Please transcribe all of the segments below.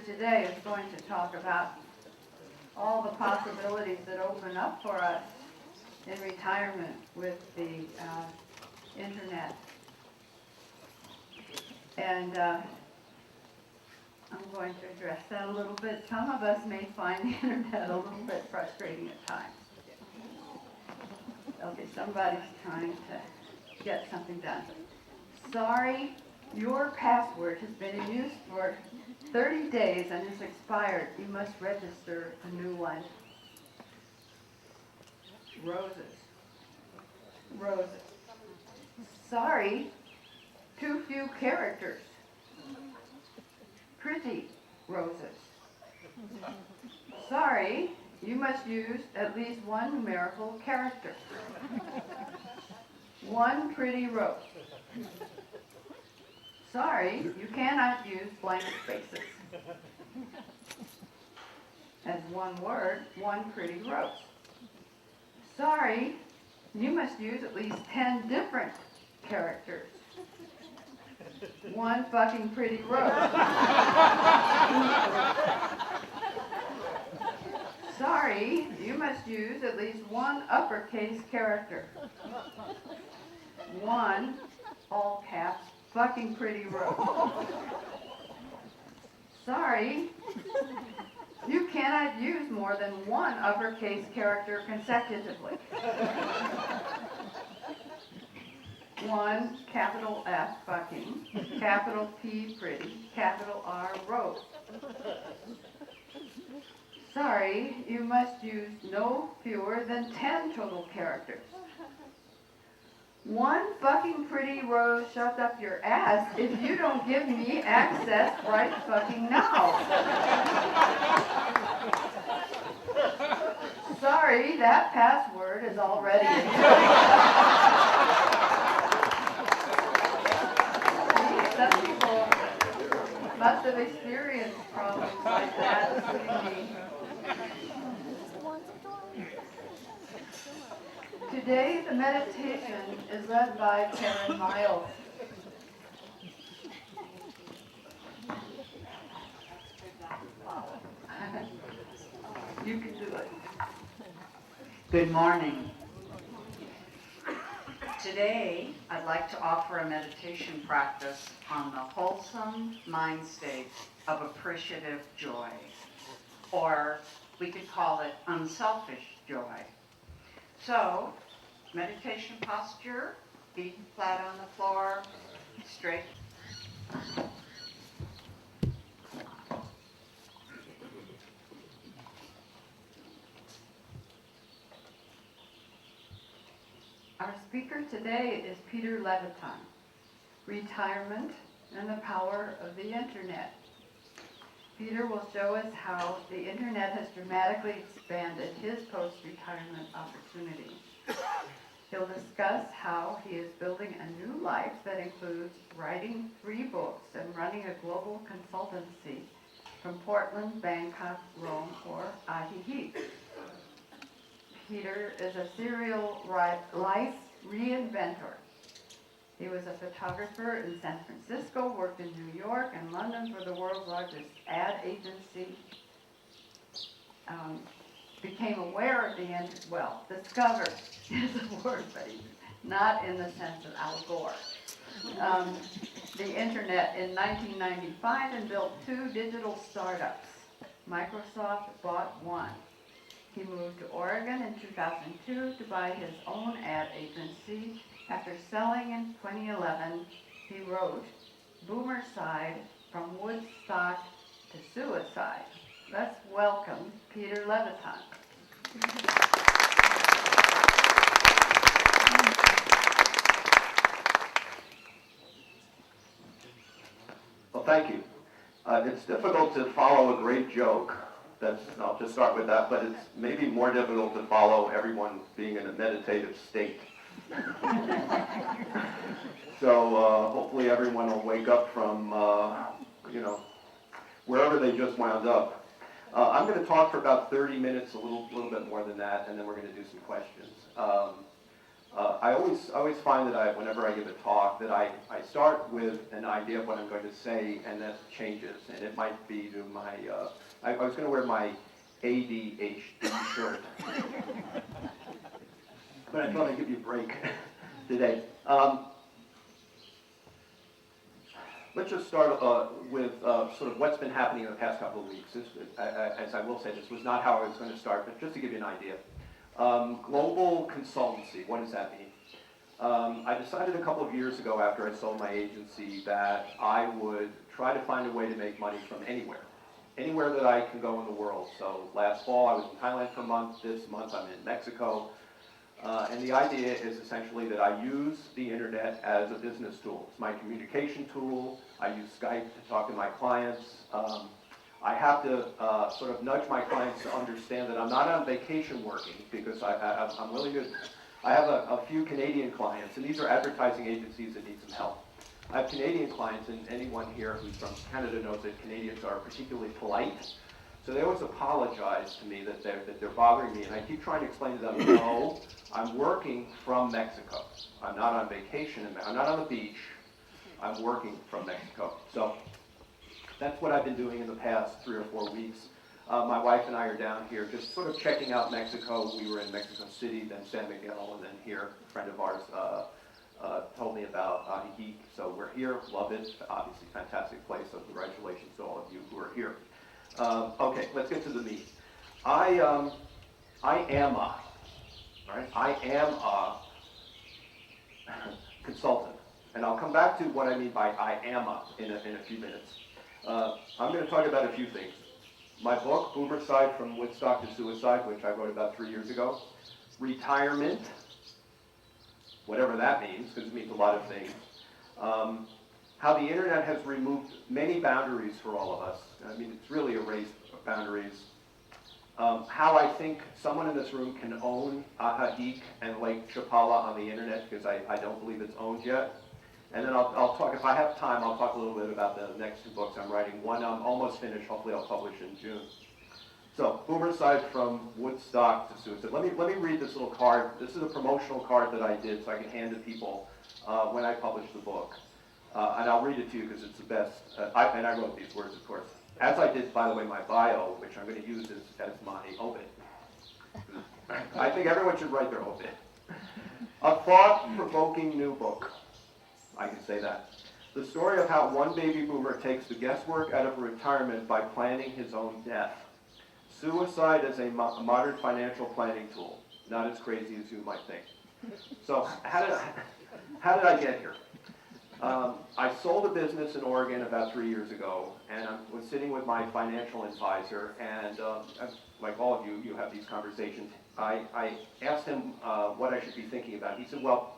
today is going to talk about all the possibilities that open up for us in retirement with the internet. And I'm going to address that a little bit. Some of us may find the internet a little bit frustrating at times. Okay, somebody's trying to get something done. Sorry, your password has been in use for 30 days and is expired. You must register a new one. Roses. Roses. Sorry, too few characters. Pretty roses. Sorry, you must use at least one numerical character. One pretty rose. Sorry, you cannot use blank spaces. As one word, one pretty rose. Sorry, you must use at least 10 different characters. One fucking pretty rose. Sorry, you must use at least one uppercase character. One, all caps, fucking pretty rose. Sorry, you cannot use more than one uppercase character consecutively. One, capital F, fucking, capital P, pretty, capital R, rose. Sorry, you must use no fewer than 10 total characters. One fucking pretty rose shoved up your ass if you don't give me access right fucking now. Sorry, that password is already in use. Some people must have experienced problems like that, including me. Today, the meditation is led by Karen Miles. You can do it. Good morning. Today, I'd like to offer a meditation practice on the wholesome mind state of appreciative joy, or we could call it unselfish joy. So, meditation posture, feet flat on the floor, straight. Our speaker today is Peter Levitan, Retirement and the Power of the Internet. Peter will show us how the Internet has dramatically expanded his post-retirement opportunities. He'll discuss how he is building a new life that includes writing 3 books and running a global consultancy from Portland, Bangkok, Rome, or Ajijic. Peter is a serial life reinventor. He was a photographer in San Francisco, worked in New York and London for the world's largest ad agency, became aware of the internet, well, discovered is a word, but not in the sense of Al Gore. The internet in 1995 and built 2 digital startups. Microsoft bought one. He moved to Oregon in 2002 to buy his own ad agency. After selling in 2011, he wrote Boomer Side from Woodstock to Suicide. Let's welcome Peter Levitan. Well, thank you. It's difficult to follow a great joke. I'll just start with that, but it's maybe more difficult to follow everyone being in a meditative state. So hopefully everyone will wake up from, wherever they just wound up. I'm going to talk for about 30 minutes, a little bit more than that, and then we're going to do some questions. I always find that whenever I give a talk, that I start with an idea of what I'm going to say, and that changes. And it might be to my, I was going to wear my ADHD shirt, but I thought I'd give you a break today. Let's just start with sort of what's been happening in the past couple of weeks. As I will say, this was not how I was going to start, but just to give you an idea. Global consultancy, what does that mean? I decided a couple of years ago after I sold my agency that I would try to find a way to make money from anywhere that I can go in the world. So last fall I was in Thailand for a month, this month I'm in Mexico. And the idea is essentially that I use the internet as a business tool. It's my communication tool. I use Skype to talk to my clients. I have to sort of nudge my clients to understand that I'm not on vacation working, because I'm willing to. I have a few Canadian clients, and these are advertising agencies that need some help. I have Canadian clients, and anyone here who's from Canada knows that Canadians are particularly polite. So they always apologize to me that they're bothering me, and I keep trying to explain to them, no, I'm working from Mexico. I'm not on vacation, I'm not on the beach. I'm working from Mexico. So that's what I've been doing in the past 3 or 4 weeks. My wife and I are down here just sort of checking out Mexico. We were in Mexico City, then San Miguel, and then here. A friend of ours told me about Ajijic. So we're here, love it. Obviously, fantastic place. So congratulations to all of you who are here. Okay, let's get to the meat. I am a consultant, and I'll come back to what I mean by I am a in a few minutes. I'm going to talk about a few things. My book, Boomercide from Woodstock to Suicide, which I wrote about 3 years ago. Retirement, whatever that means, because it means a lot of things. How the internet has removed many boundaries for all of us. I mean, it's really erased boundaries. How I think someone in this room can own Ajijic and Lake Chapala on the internet, because I don't believe it's owned yet. And then I'll talk, if I have time, I'll talk a little bit about the next 2 books I'm writing. One I'm almost finished, hopefully I'll publish in June. So, Boomercide from Woodstock to Suicide. Let me read this little card. This is a promotional card that I did so I can hand to people when I publish the book. And I'll read it to you because it's the best. And I wrote these words, of course. As I did, by the way, my bio, which I'm going to use as my obit. I think everyone should write their obit. A thought-provoking new book. I can say that. The story of how one baby boomer takes the guesswork out of retirement by planning his own death. Suicide as a modern financial planning tool. Not as crazy as you might think. So, how did I get here? I sold a business in Oregon about 3 years ago, and I was sitting with my financial advisor, and like all of you, you have these conversations. I asked him what I should be thinking about. He said, well,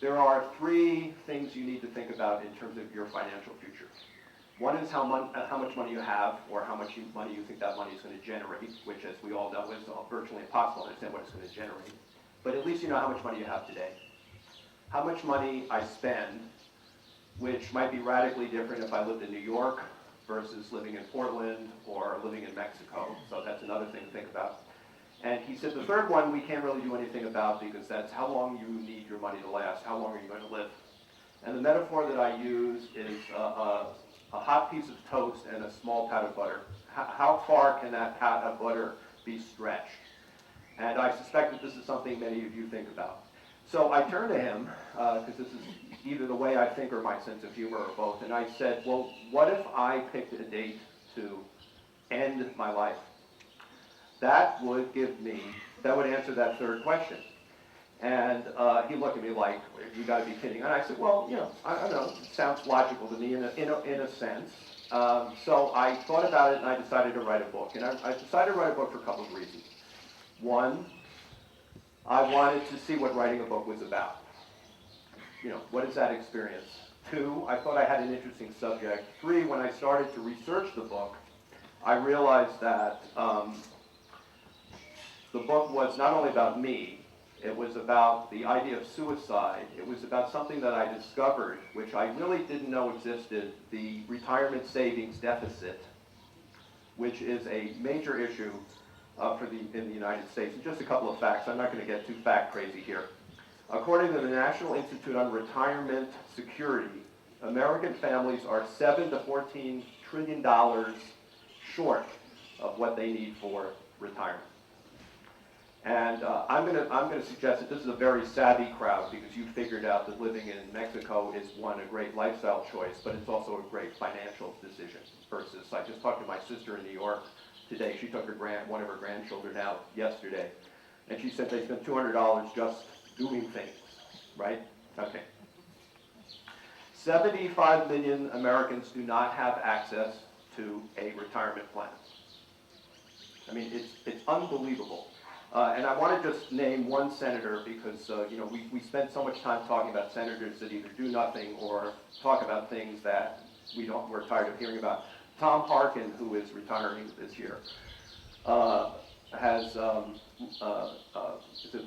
there are 3 things you need to think about in terms of your financial future. One is how much money you have, or how much money you think that money is going to generate, which, as we all know, is virtually impossible to understand what it's going to generate. But at least you know how much money you have today. How much money I spend, which might be radically different if I lived in New York versus living in Portland or living in Mexico. So that's another thing to think about. And he said the third one we can't really do anything about, because that's how long you need your money to last. How long are you going to live? And the metaphor that I use is a hot piece of toast and a small pat of butter. How far can that pat of butter be stretched? And I suspect that this is something many of you think about. So I turned to him, because this is either the way I think or my sense of humor or both, and I said, well, what if I picked a date to end my life? That would answer that third question. And he looked at me like, you got to be kidding. And I said, well, I don't know, it sounds logical to me in a sense. So I thought about it, and I decided to write a book. And I decided to write a book for a couple of reasons. One, I wanted to see what writing a book was about. What is that experience? 2, I thought I had an interesting subject. 3, when I started to research the book, I realized that the book was not only about me, it was about the idea of suicide. It was about something that I discovered, which I really didn't know existed, the retirement savings deficit, which is a major issue in the United States. And just a couple of facts. I'm not going to get too fact crazy here. According to the National Institute on Retirement Security, American families are $7 to $14 trillion short of what they need for retirement. And I'm going to suggest that this is a very savvy crowd because you figured out that living in Mexico is, one, a great lifestyle choice, but it's also a great financial decision versus, I just talked to my sister in New York today. She took one of her grandchildren out yesterday, and she said they spent $200 just doing things, right? Okay. 75 million Americans do not have access to a retirement plan. I mean, it's unbelievable. And I want to just name one senator because, we spend so much time talking about senators that either do nothing or talk about things that we're tired of hearing about. Tom Harkin, who is retiring this year, has,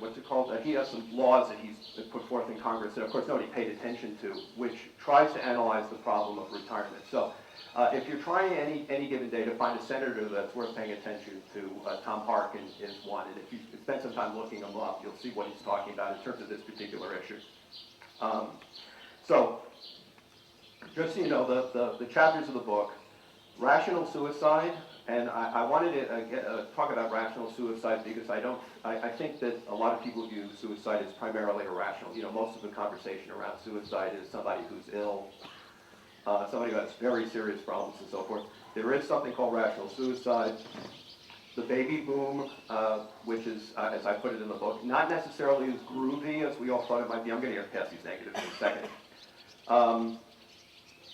what's it called? He has some laws that he's put forth in Congress that, of course, nobody paid attention to, which tries to analyze the problem of retirement. So if you're trying any given day to find a senator that's worth paying attention to, Tom Harkin is one. And if you spend some time looking him up, you'll see what he's talking about in terms of this particular issue. So just so you know, the chapters of the book, rational suicide, and I wanted to talk about rational suicide because I think that a lot of people view suicide as primarily irrational. Most of the conversation around suicide is somebody who's ill, somebody who has very serious problems and so forth. There is something called rational suicide. The baby boom, which is, as I put it in the book, not necessarily as groovy as we all thought it might be. I'm going to get past these negatives in a second.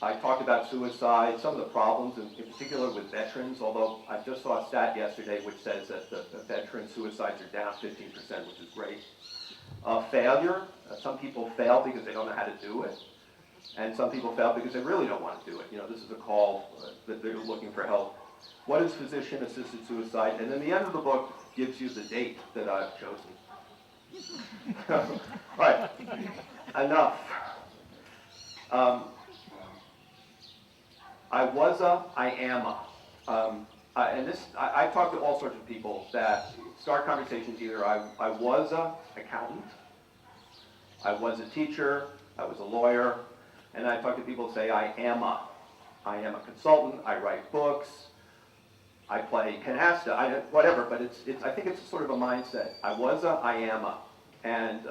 I talked about suicide, some of the problems, in particular with veterans, although I just saw a stat yesterday which says that the veteran suicides are down 15%, which is great. Failure, some people fail because they don't know how to do it, and some people fail because they really don't want to do it. This is a call that they're looking for help. What is physician-assisted suicide? And then the end of the book gives you the date that I've chosen. All right, enough. I was a, I am a. And this, I talk to all sorts of people that start conversations either I was a accountant, I was a teacher, I was a lawyer, and I talk to people who say I am a. I am a consultant, I write books, I play canasta, whatever, but I think it's sort of a mindset. I was a, I am a. And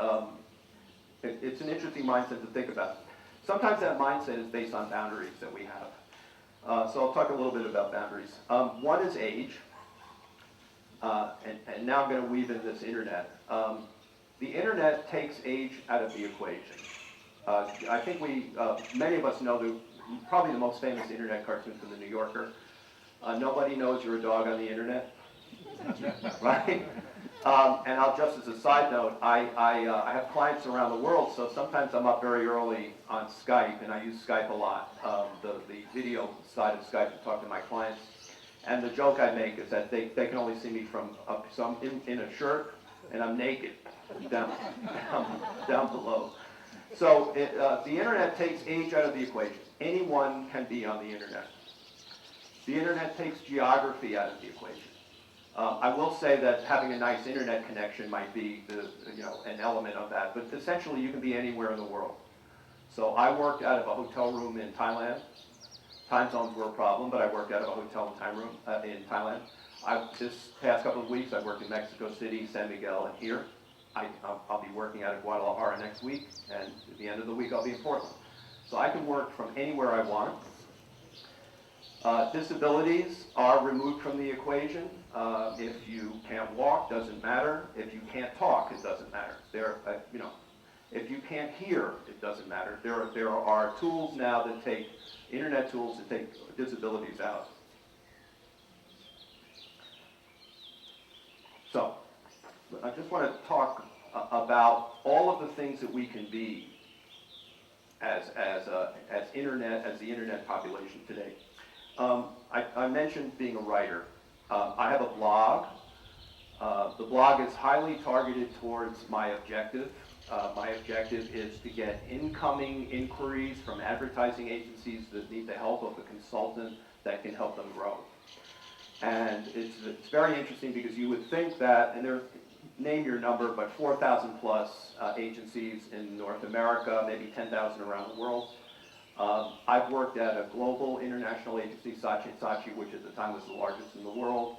it's an interesting mindset to think about. Sometimes that mindset is based on boundaries that we have. So I'll talk a little bit about boundaries. One is age, and now I'm going to weave in this internet. The internet takes age out of the equation. I think many of us know probably the most famous internet cartoon from the New Yorker. Nobody knows you're a dog on the internet, right? And I'll just as a side note, I have clients around the world, so sometimes I'm up very early on Skype, and I use Skype a lot, the video side of Skype to talk to my clients. And the joke I make is that they can only see me from up, so I'm in a shirt, and I'm naked down below. So the internet takes age out of the equation. Anyone can be on the internet. The internet takes geography out of the equation. I will say that having a nice internet connection might be an element of that, but essentially you can be anywhere in the world. So I worked out of a hotel room in Thailand. Time zones were a problem, but I worked out of a hotel in Thailand. This past couple of weeks, I worked in Mexico City, San Miguel, and here. I'll be working out of Guadalajara next week, and at the end of the week, I'll be in Portland. So I can work from anywhere I want. Disabilities are removed from the equation. If you can't walk, doesn't matter. If you can't talk, it doesn't matter. If you can't hear, it doesn't matter. There are tools now that take, internet tools that take disabilities out. So, I just want to talk about all of the things that we can be as the internet population today. I mentioned being a writer. I have a blog. The blog is highly targeted towards my objective. My objective is to get incoming inquiries from advertising agencies that need the help of a consultant that can help them grow. And it's very interesting because you would think that, and name your number, but 4,000 plus agencies in North America, maybe 10,000 around the world. I've worked at a global international agency, Saatchi, which at the time was the largest in the world.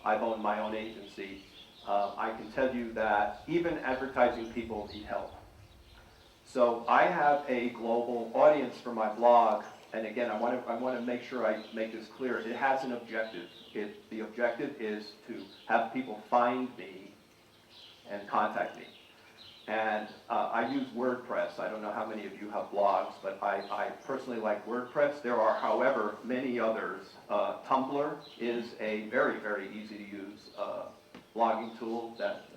I've owned my own agency. I can tell you that even advertising people need help. So I have a global audience for my blog, and again, I want to make sure I make this clear. It has an objective. The objective is to have people find me and contact me. And I use WordPress. I don't know how many of you have blogs, but I personally like WordPress. There are, however, many others. Tumblr is a very, very easy to use blogging tool that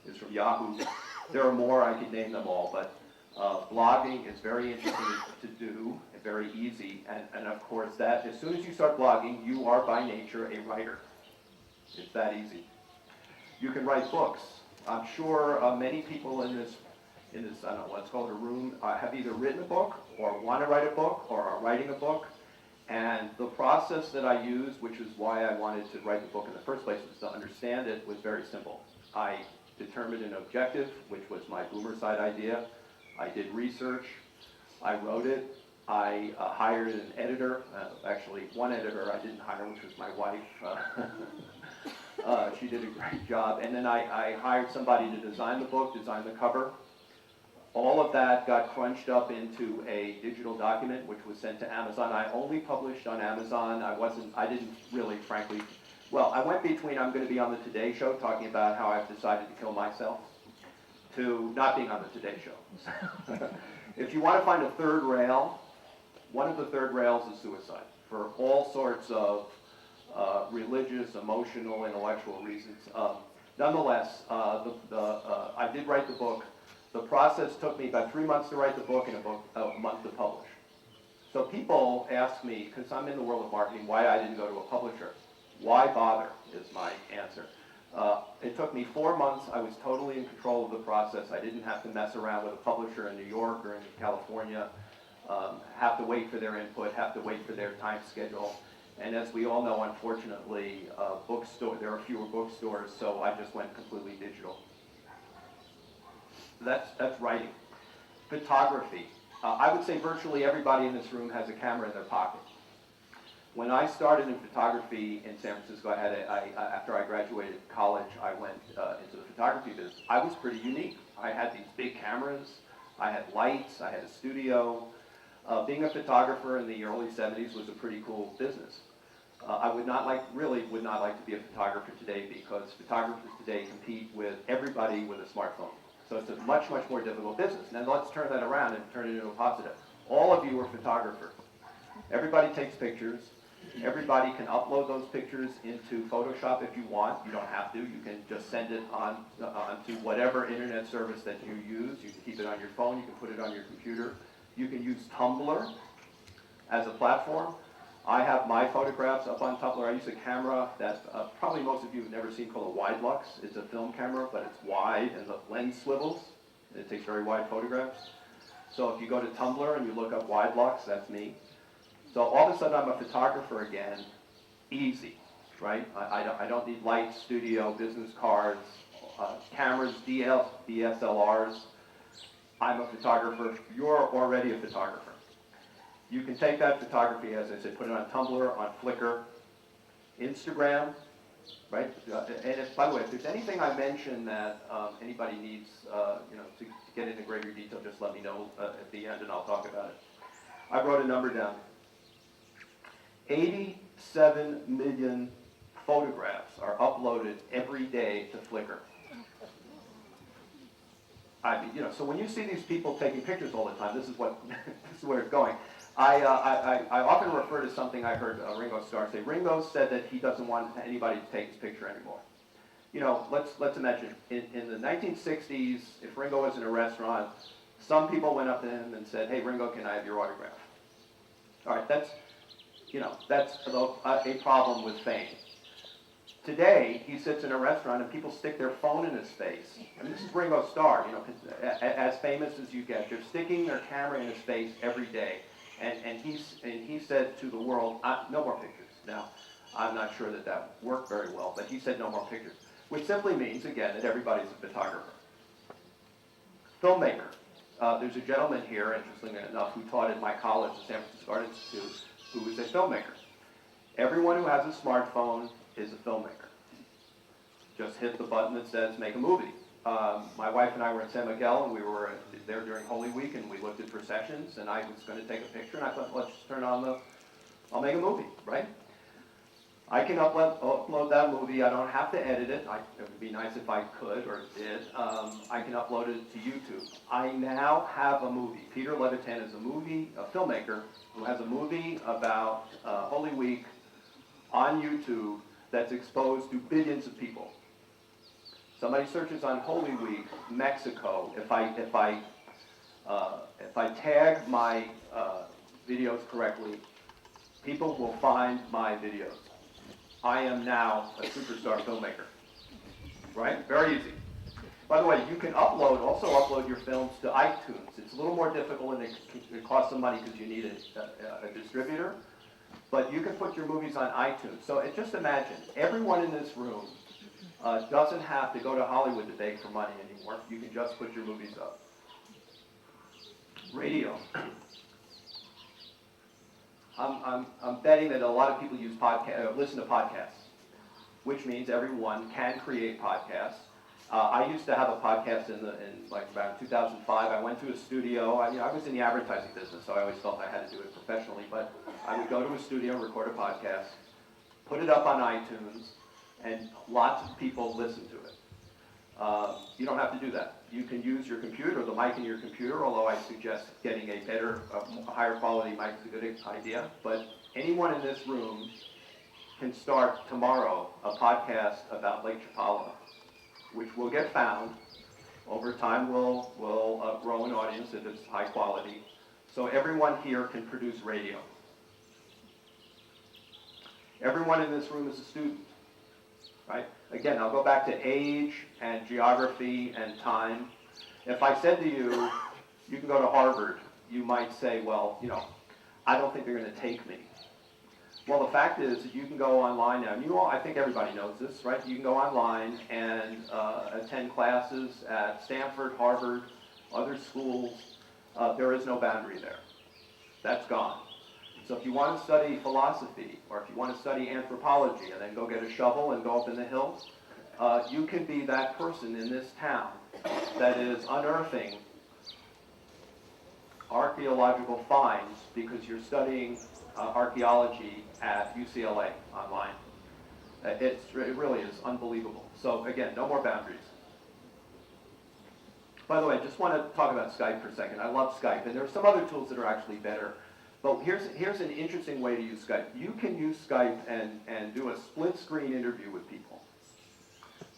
is from Yahoo. There are more, I could name them all, but blogging is very interesting to do, and very easy. And of course, that as soon as you start blogging, you are by nature a writer. It's that easy. You can write books. I'm sure many people in this, I don't know, let's call it a room, have either written a book or want to write a book or are writing a book. And the process that I use, which is why I wanted to write the book in the first place, was to understand it, was very simple. I determined an objective, which was my boomer side idea. I did research. I wrote it. I hired an editor. Actually, one editor I didn't hire, which was my wife. She did a great job. And then I hired somebody to design the book, design the cover. All of that got crunched up into a digital document, which was sent to Amazon. I only published on Amazon. I didn't really, frankly, well, I went between I'm going to be on the Today Show talking about how I've decided to kill myself to not being on the Today Show. If you want to find a third rail, one of the third rails is suicide for all sorts of religious, emotional, intellectual reasons. Nonetheless, I did write the book. The process took me about 3 months to write the book and a month to publish. So people ask me, because I'm in the world of marketing, why I didn't go to a publisher. Why bother is my answer. It took me 4 months. I was totally in control of the process. I didn't have to mess around with a publisher in New York or in California, have to wait for their input, have to wait for their time schedule. And as we all know, unfortunately, there are fewer bookstores, so I just went completely digital. That's writing. Photography. I would say virtually everybody in this room has a camera in their pocket. When I started in photography in San Francisco, after I graduated college, I went into the photography business. I was pretty unique. I had these big cameras, I had lights, I had a studio. Being a photographer in the early 70s was a pretty cool business. I would not like to be a photographer today because photographers today compete with everybody with a smartphone. So it's a much, much more difficult business. Now let's turn that around and turn it into a positive. All of you are photographers. Everybody takes pictures. Everybody can upload those pictures into Photoshop if you want. You don't have to. You can just send it onto whatever internet service that you use. You can keep it on your phone. You can put it on your computer. You can use Tumblr as a platform. I have my photographs up on Tumblr. I use a camera that probably most of you have never seen called a wide lux. It's a film camera, but it's wide and the lens swivels. It takes very wide photographs. So if you go to Tumblr and you look up wide lux, that's me. So all of a sudden I'm a photographer again. Easy, right? I don't need lights, studio, business cards, cameras, DSLRs. I'm a photographer. You're already a photographer. You can take that photography, as I said, put it on Tumblr, on Flickr, Instagram, right? And by the way, if there's anything I mention that anybody needs, to get into greater detail, just let me know at the end, and I'll talk about it. I wrote a number down. 87 million photographs are uploaded every day to Flickr. So when you see these people taking pictures all the time, this is where it's going. I often refer to something I heard Ringo Starr say. Ringo said that he doesn't want anybody to take his picture anymore. Let's imagine in the 1960s, if Ringo was in a restaurant, some people went up to him and said, "Hey, Ringo, can I have your autograph?" All right, that's a problem with fame. Today, he sits in a restaurant and people stick their phone in his face. I mean, this is Ringo Starr, as famous as you get. They're sticking their camera in his face every day. And he said to the world, no more pictures. Now, I'm not sure that worked very well, but he said no more pictures. which simply means, again, that everybody's a photographer. Filmmaker. There's a gentleman here, interestingly enough, who taught at my college, the San Francisco Art Institute, who is a filmmaker. Everyone who has a smartphone is a filmmaker. Just hit the button that says make a movie. My wife and I were in San Miguel, and we were there during Holy Week, and we looked at processions, and I was going to take a picture, and I thought, let's just turn on I'll make a movie, right? I can upload that movie. I don't have to edit it. It would be nice if I could or did. I can upload it to YouTube. I now have a movie. Peter Levitan is a filmmaker who has a movie about Holy Week on YouTube that's exposed to billions of people. Somebody searches on Holy Week, Mexico. If I tag my videos correctly, people will find my videos. I am now a superstar filmmaker, right? Very easy. By the way, you can also upload your films to iTunes. It's a little more difficult and it costs some money because you need a distributor, but you can put your movies on iTunes. So just imagine, everyone in this room doesn't have to go to Hollywood to beg for money anymore. You can just put your movies up. Radio. I'm betting that a lot of people listen to podcasts, which means everyone can create podcasts. I used to have a podcast in about 2005. I went to a studio. I was in the advertising business, so I always felt I had to do it professionally. But I would go to a studio, record a podcast, put it up on iTunes, and lots of people listen to it. You don't have to do that. You can use your computer, the mic in your computer, although I suggest getting a higher quality mic is a good idea. But anyone in this room can start tomorrow a podcast about Lake Chapala, which will get found. Over time, will grow an audience if it's high quality. So everyone here can produce radio. Everyone in this room is a student. Right? Again, I'll go back to age and geography and time. If I said to you, you can go to Harvard, you might say, well, I don't think they're going to take me. Well, the fact is that you can go online now. I think everybody knows this, right? You can go online and attend classes at Stanford, Harvard, other schools. There is no boundary there. That's gone. So if you want to study philosophy, or if you want to study anthropology and then go get a shovel and go up in the hills, you can be that person in this town that is unearthing archaeological finds because you're studying archaeology at UCLA online. It really is unbelievable. So again, no more boundaries. By the way, I just want to talk about Skype for a second. I love Skype, and there are some other tools that are actually better. But here's an interesting way to use Skype. You can use Skype and do a split screen interview with people.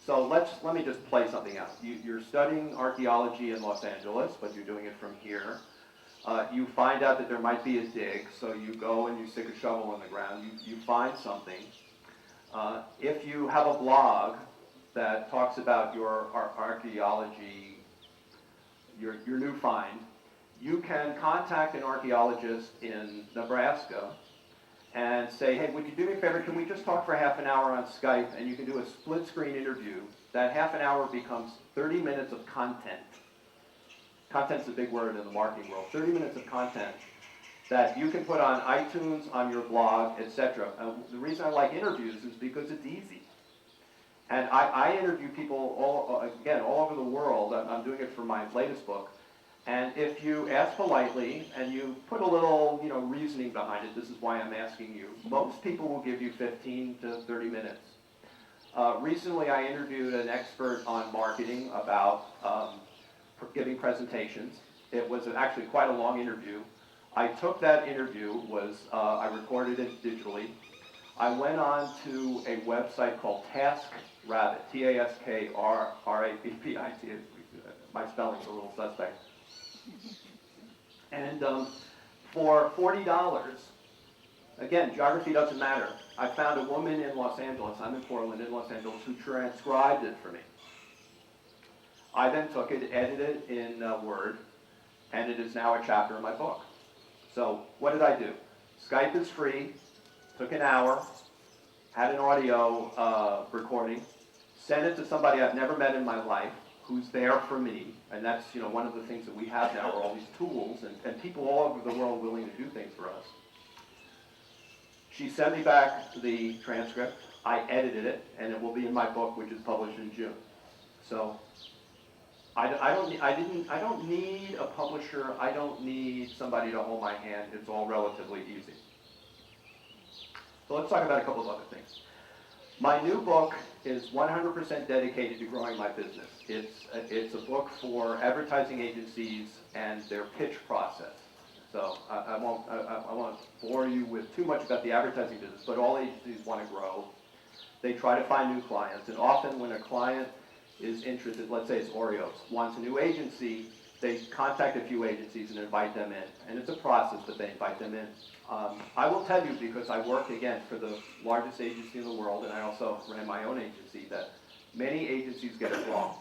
So let me just play something out. You're studying archaeology in Los Angeles, but you're doing it from here. You find out that there might be a dig, so you go and you stick a shovel in the ground. You find something. If you have a blog that talks about your archaeology, your new find, you can contact an archaeologist in Nebraska and say, hey, would you do me a favor, can we just talk for half an hour on Skype, and you can do a split screen interview. That half an hour becomes 30 minutes of content. Content's a big word in the marketing world. 30 minutes of content that you can put on iTunes, on your blog, etc. The reason I like interviews is because it's easy. And I interview people all over the world. I'm doing it for my latest book. And if you ask politely and you put a little, reasoning behind it, this is why I'm asking you, most people will give you 15 to 30 minutes. Recently, I interviewed an expert on marketing about giving presentations. It was actually quite a long interview. I took that interview, I recorded it digitally. I went on to a website called TaskRabbit, TaskRabbit. My spelling's a little suspect. And for $40, again, geography doesn't matter. I found a woman in Los Angeles, I'm in Portland, in Los Angeles, who transcribed it for me. I then took it, edited it in Word, and it is now a chapter in my book. So what did I do? Skype is free, took an hour, had an audio recording, send it to somebody I've never met in my life, who's there for me, and that's one of the things that we have now are all these tools and people all over the world willing to do things for us. She sent me back the transcript. I edited it, and it will be in my book, which is published in June. So I don't need a publisher. I don't need somebody to hold my hand. It's all relatively easy. So let's talk about a couple of other things. My new book is 100% dedicated to growing my business. It's a book for advertising agencies and their pitch process. So I won't bore you with too much about the advertising business, but all agencies want to grow. They try to find new clients, and often when a client is interested, let's say it's Oreos, wants a new agency, they contact a few agencies and invite them in. And it's a process, but they invite them in. I will tell you, because I work, again, for the largest agency in the world, and I also ran my own agency, that many agencies get it wrong.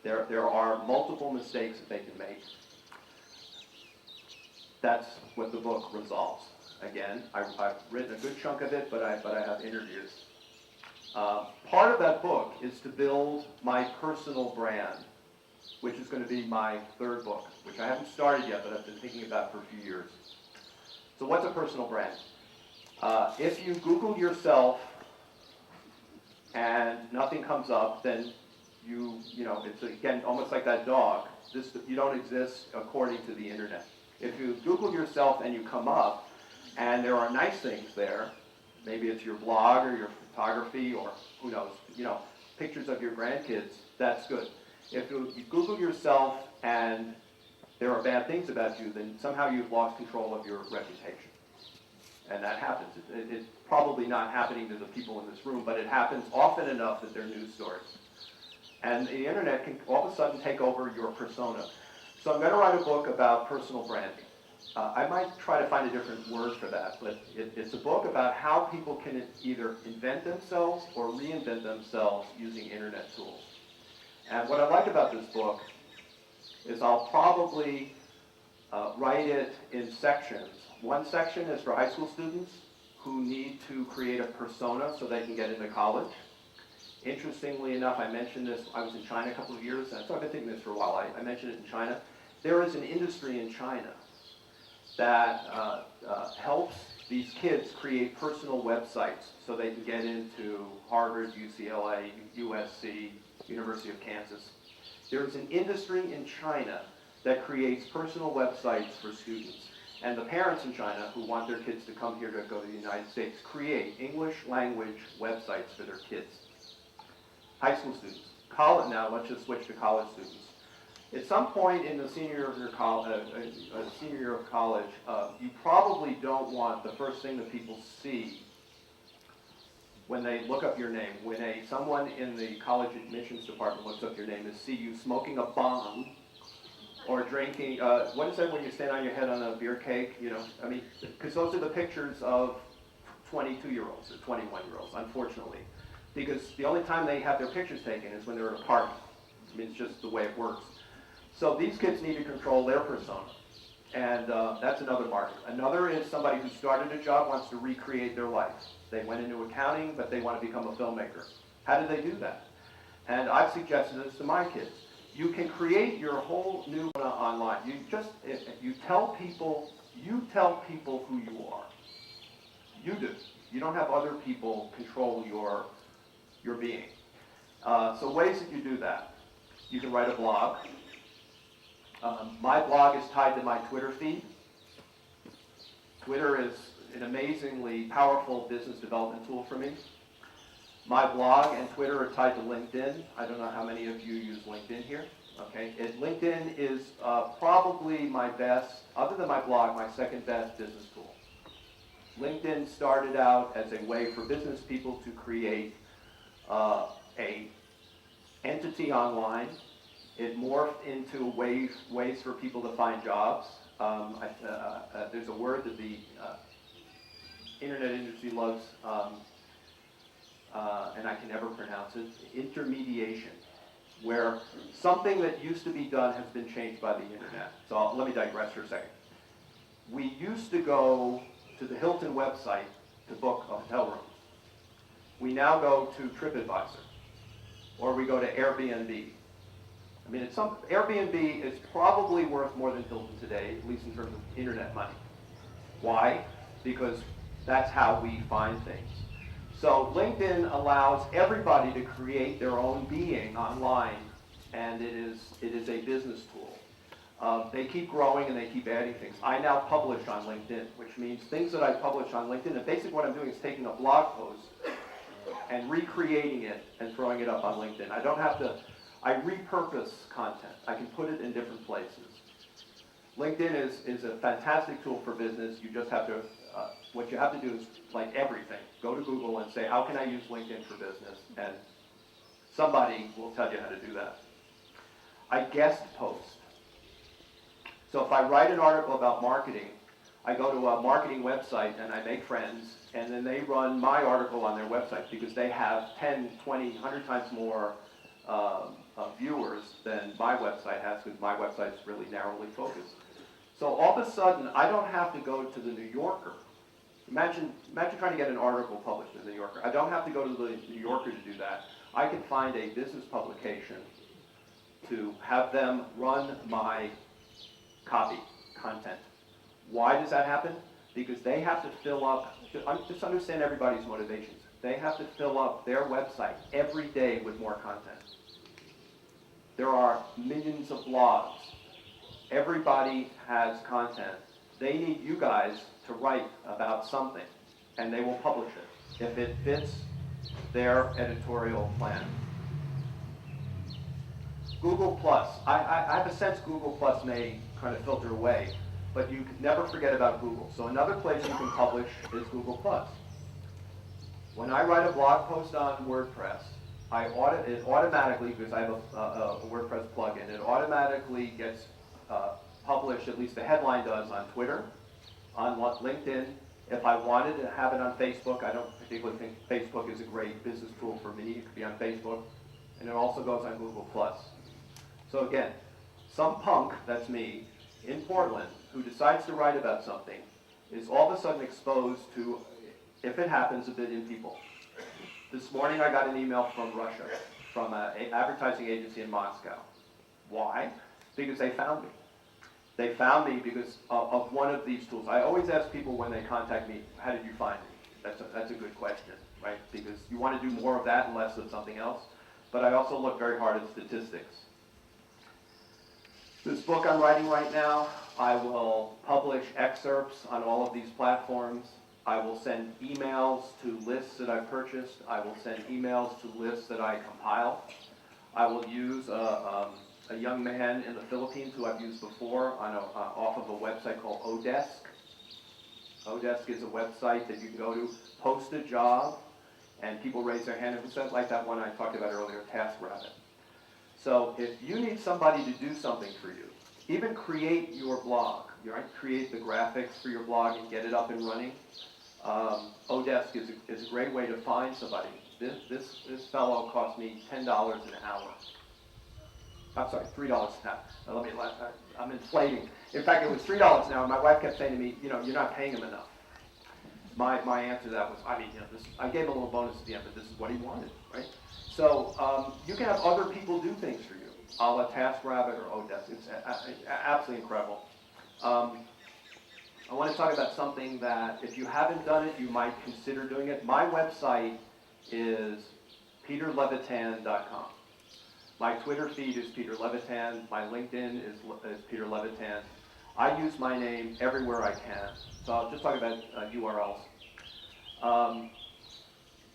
There are multiple mistakes that they can make. That's what the book resolves. Again, I've written a good chunk of it, but I have interviews. Part of that book is to build my personal brand, which is going to be my third book, which I haven't started yet, but I've been thinking about for a few years. So what's a personal brand? If you Google yourself and nothing comes up, then it's again almost like that dog. You don't exist according to the internet. If you Google yourself and you come up, and there are nice things there, maybe it's your blog or your photography or who knows, pictures of your grandkids, that's good. If you Google yourself and there are bad things about you, then somehow you've lost control of your reputation. And that happens. It's probably not happening to the people in this room, but it happens often enough that they're news stories. And the internet can all of a sudden take over your persona. So I'm going to write a book about personal branding. I might try to find a different word for that, but it's a book about how people can either invent themselves or reinvent themselves using internet tools. And what I like about this book is I'll probably write it in sections. One section is for high school students who need to create a persona so they can get into college. Interestingly enough, I mentioned this, I was in China a couple of years, and so I've been thinking this for a while. I mentioned it in China. There is an industry in China that helps these kids create personal websites so they can get into Harvard, UCLA, USC, University of Kansas. There is an industry in China that creates personal websites for students. And the parents in China who want their kids to come here to go to the United States create English language websites for their kids. High school students. College, now let's just switch to college students. At some point in the senior year of college, you probably don't want the first thing that people see when they look up your name, when someone in the college admissions department looks up your name, is see you smoking a bong or drinking, what is that when you stand on your head on a beer cake, because those are the pictures of 22-year-olds or 21-year-olds, unfortunately. Because the only time they have their pictures taken is when they're at a party. It's just the way it works. So these kids need to control their persona. And that's another market. Another is somebody who started a job, wants to recreate their life. They went into accounting, but they want to become a filmmaker. How do they do that? And I've suggested this to my kids. You can create your whole new online. You tell people who you are. You do. You don't have other people control your being. So ways that you do that. You can write a blog. My blog is tied to my Twitter feed. Twitter is an amazingly powerful business development tool for me. My blog and Twitter are tied to LinkedIn. I don't know how many of you use LinkedIn here. Okay, LinkedIn is probably my best, other than my blog, my second best business tool. LinkedIn started out as a way for business people to create a entity online. It morphed into ways for people to find jobs. There's a word that the internet industry loves, and I can never pronounce it, intermediation, where something that used to be done has been changed by the internet. So let me digress for a second. We used to go to the Hilton website to book a hotel room. We now go to TripAdvisor. or we go to Airbnb. I mean, Airbnb is probably worth more than Hilton today, at least in terms of internet money. Why? Because that's how we find things. So LinkedIn allows everybody to create their own being online, and it is a business tool. They keep growing and they keep adding things. I now publish on LinkedIn, which means things that I publish on LinkedIn, and basically what I'm doing is taking a blog post and recreating it and throwing it up on LinkedIn. I repurpose content. I can put it in different places. LinkedIn is a fantastic tool for business. You just have to, what you have to do is, like everything, go to Google and say, how can I use LinkedIn for business? And somebody will tell you how to do that. I guest post. So if I write an article about marketing, I go to a marketing website and I make friends, and then they run my article on their website because they have 10, 20, 100 times more viewers than my website has, because my website's really narrowly focused. So all of a sudden, I don't have to go to the New Yorker. Imagine trying to get an article published in the New Yorker. I don't have to go to the New Yorker to do that. I can find a business publication to have them run my copy, content. Why does that happen? Because they have to fill up, just understand everybody's motivations. They have to fill up their website every day with more content. There are millions of blogs. Everybody has content. They need you guys to write about something, and they will publish it if it fits their editorial plan. Google Plus. I have a sense Google Plus may kind of filter away, but you can never forget about Google. So another place you can publish is Google Plus. When I write a blog post on WordPress, it automatically, because I have a WordPress plugin, it automatically gets published, at least the headline does, on Twitter, on LinkedIn. If I wanted to have it on Facebook, I don't particularly think Facebook is a great business tool for me. It could be on Facebook. And it also goes on Google+. So again, some punk, that's me, in Portland, who decides to write about something, is all of a sudden exposed to, if it happens, a billion people. This morning I got an email from Russia, from an advertising agency in Moscow. Why? Because they found me. They found me because of one of these tools. I always ask people when they contact me, how did you find me? That's a good question, right? Because you want to do more of that and less of something else. But I also look very hard at statistics. This book I'm writing right now, I will publish excerpts on all of these platforms. I will send emails to lists that I've purchased. I will send emails to lists that I compile. I will use a young man in the Philippines who I've used before off of a website called Odesk. Odesk is a website that you can go to, post a job, and people raise their hand. It was like that one I talked about earlier, TaskRabbit. So if you need somebody to do something for you, even create your blog, right? Create the graphics for your blog and get it up and running. Odesk is a great way to find somebody. This fellow cost me $10 an hour. I'm sorry, $3 an hour. I'm inflating. In fact, it was $3 an hour. My wife kept saying to me, you're not paying him enough. My answer to that was, I gave him a little bonus at the end, but this is what he wanted, right? So you can have other people do things for you, a la TaskRabbit or Odesk. It's absolutely incredible. I want to talk about something that, if you haven't done it, you might consider doing it. My website is peterlevitan.com. My Twitter feed is Peter Levitan. My LinkedIn is Peter Levitan. I use my name everywhere I can. So I'll just talk about URLs.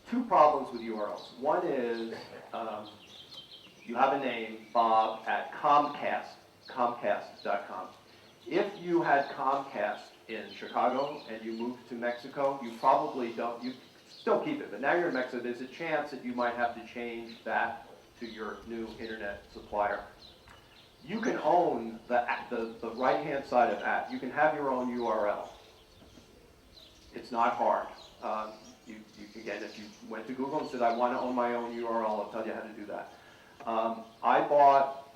Two problems with URLs. One is you have a name, Bob, at comcast.com. If you had Comcast in Chicago and you moved to Mexico, you probably don't, you still keep it, but now you're in Mexico, there's a chance that you might have to change that to your new internet supplier. You can own the right-hand side of that. You can have your own URL. It's not hard. Again, if you went to Google and said, I want to own my own URL, I'll tell you how to do that. I bought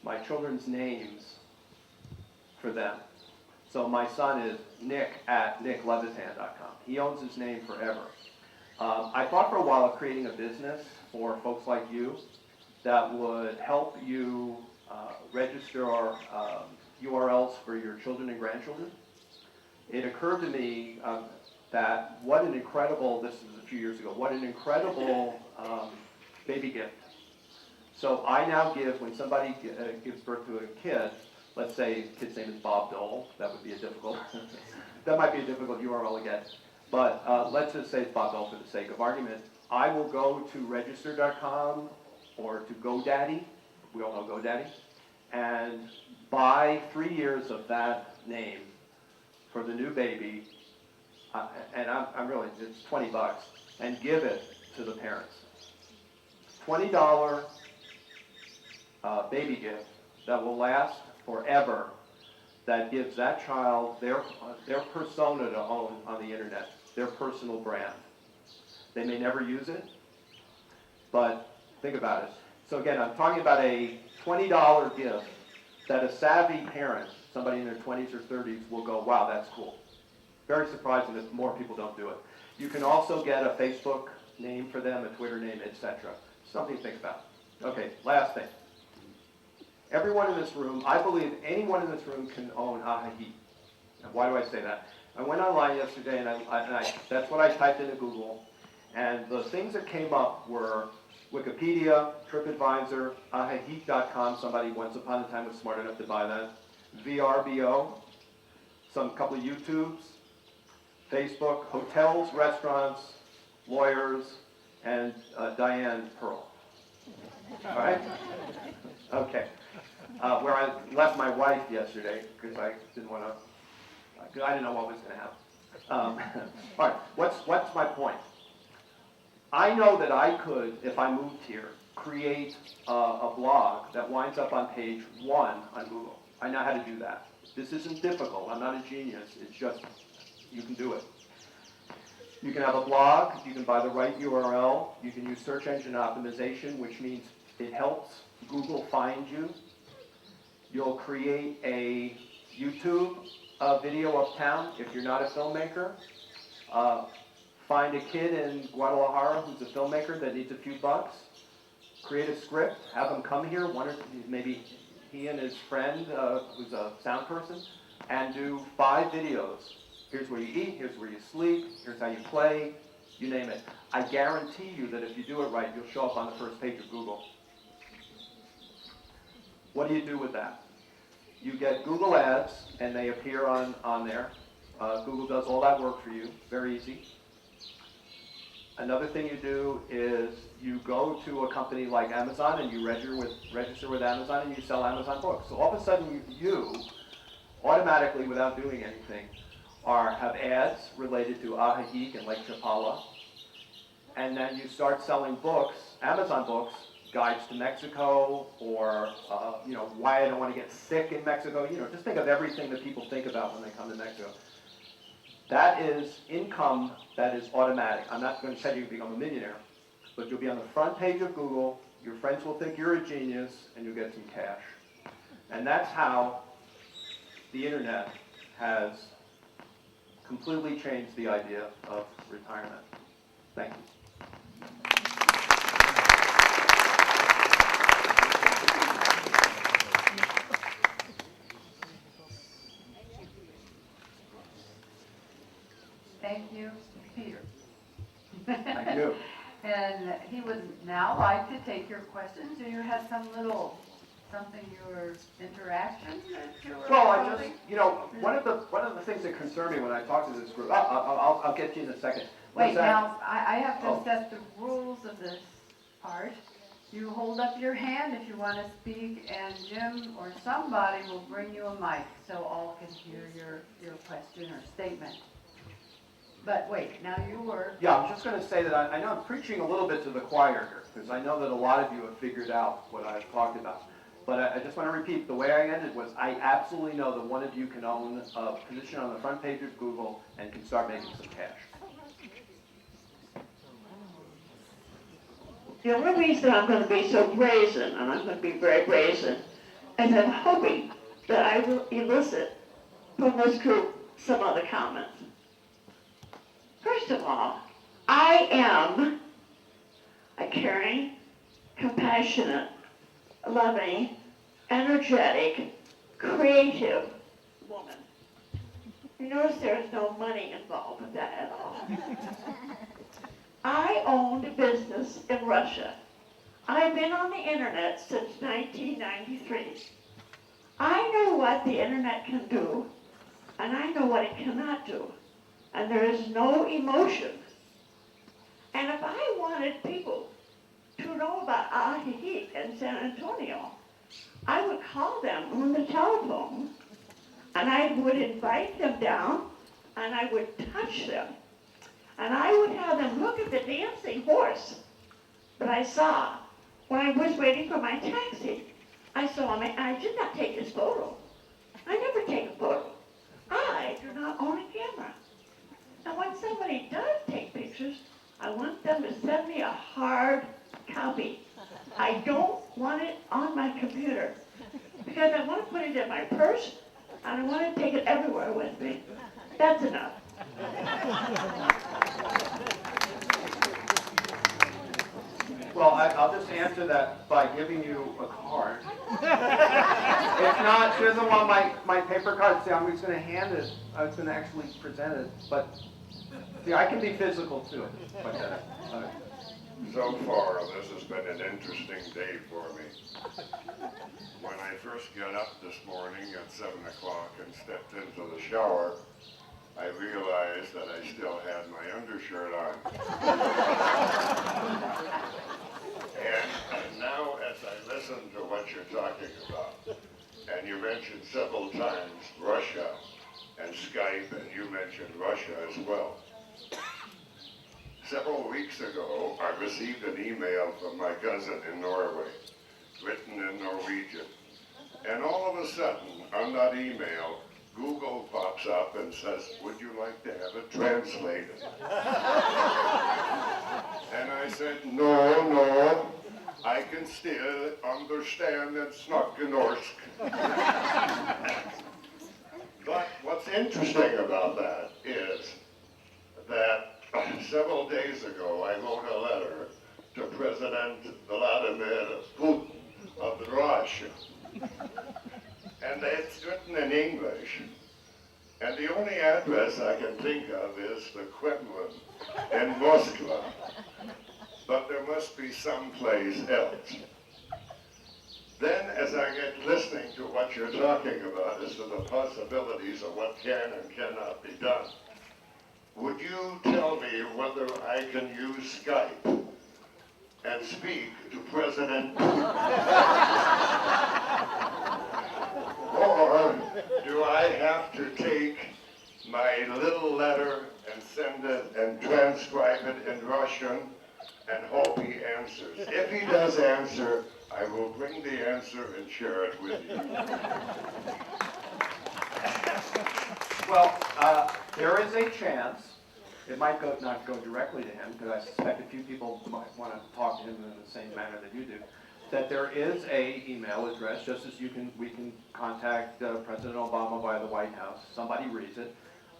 my children's names for them. So my son is Nick at nicklevitan.com. He owns his name forever. I thought for a while of creating a business for folks like you that would help you register URLs for your children and grandchildren. It occurred to me that what an incredible, this is a few years ago, what an incredible baby gift. So I now give, when somebody gives birth to a kid, let's say the kid's name is Bob Dole, that would be a difficult, that might be a difficult URL again. But let's just say it's Bob Dole for the sake of argument. I will go to register.com or to GoDaddy, we all know GoDaddy, and buy 3 years of that name for the new baby, and I'm really, it's $20, and give it to the parents. $20 baby gift that will last forever, that gives that child their persona to own on the internet, their personal brand. They may never use it, but think about it. So again, I'm talking about a $20 gift that a savvy parent, somebody in their 20s or 30s, will go, wow, that's cool. Very surprising that more people don't do it. You can also get a Facebook name for them, a Twitter name, etc. Something to think about. Okay, last thing. Everyone in this room, I believe anyone in this room can own Ajijic. And why do I say that? I went online yesterday and that's what I typed into Google. And the things that came up were Wikipedia, TripAdvisor, Ajijic.com, somebody once upon a time was smart enough to buy that, VRBO, couple of YouTubes, Facebook, hotels, restaurants, lawyers, and Diane Pearl. All right? Okay. Where I left my wife yesterday because I didn't want to, I didn't know what was going to happen. All right, what's my point? I know that I could, if I moved here, create a blog that winds up on page 1 on Google. I know how to do that. This isn't difficult. I'm not a genius. It's just, you can do it. You can have a blog. You can buy the right URL. You can use search engine optimization, which means it helps Google find you. You'll create a YouTube video of town if you're not a filmmaker. Find a kid in Guadalajara who's a filmmaker that needs a few bucks. Create a script. Have them come here. Maybe he and his friend, who's a sound person, and do 5 videos. Here's where you eat. Here's where you sleep. Here's how you play. You name it. I guarantee you that if you do it right, you'll show up on the first page of Google. What do you do with that? You get Google ads, and they appear on there. Google does all that work for you. Very easy. Another thing you do is you go to a company like Amazon and you register with Amazon and you sell Amazon books. So all of a sudden you automatically, without doing anything, have ads related to Ajijic and Lake Chapala. And then you start selling books, Amazon books, guides to Mexico, or why I don't want to get sick in Mexico. Just think of everything that people think about when they come to Mexico. That is income that is automatic. I'm not going to tell you to become a millionaire, but you'll be on the front page of Google, your friends will think you're a genius, and you'll get some cash. And that's how the internet has completely changed the idea of retirement. Thank you. Thank you, Peter. Thank you. And he would now like to take your questions. Do you have your interaction that you were Well, posing? one of the things that concern me when I talk to this group, I'll get to you in a second. Wait, now, I have to set the rules of this part. You hold up your hand if you want to speak, and Jim or somebody will bring you a mic so all can hear your question or statement. But wait, now you were... Yeah, I'm just going to say that I know I'm preaching a little bit to the choir here, because I know that a lot of you have figured out what I've talked about. But I just want to repeat, the way I ended was, I absolutely know that one of you can own a position on the front page of Google and can start making some cash. The only reason I'm going to be so brazen, and I'm going to be very brazen, is I'm hoping that I will elicit from this group some other comments. First of all, I am a caring, compassionate, loving, energetic, creative woman. You notice there is no money involved with that at all. I owned a business in Russia. I've been on the internet since 1993. I know what the internet can do, and I know what it cannot do. And there is no emotion. And if I wanted people to know about Ajijic in San Antonio, I would call them on the telephone, and I would invite them down, and I would touch them. And I would have them look at the dancing horse that I saw when I was waiting for my taxi. I saw him, I did not take his photo. I never take a photo. I do not own a camera. And when somebody does take pictures, I want them to send me a hard copy. I don't want it on my computer because I want to put it in my purse and I want to take it everywhere with me. That's enough. Well, I'll just answer that by giving you a card. It's not, she doesn't want my paper card. See, I'm just going to hand it. I was going to actually present it. But, see, I can be physical too. But, So far, this has been an interesting day for me. When I first got up this morning at 7 o'clock and stepped into the shower, I realized that I still had my undershirt on. And now as I listen to what you're talking about, and you mentioned several times Russia and Skype, and you mentioned Russia as well. Several weeks ago, I received an email from my cousin in Norway, written in Norwegian. And all of a sudden, on that email, Google pops up and says, would you like to have it translated? And I said, no, I can still understand and snakke norsk. But what's interesting about that is that several days ago, I wrote a letter to President Vladimir Putin of Russia. And it's written in English. And the only address I can think of is the Kremlin in Moscow. But there must be someplace else. Then, as I get listening to what you're talking about as to the possibilities of what can and cannot be done, would you tell me whether I can use Skype and speak to President or do I have to take my little letter and send it and transcribe it in Russian and hope he answers? If he does answer, I will bring the answer and share it with you. well, there is a chance. It might not go directly to him, because I suspect a few people might want to talk to him in the same manner that you do, that there is a email address, just as we can contact President Obama via the White House. Somebody reads it,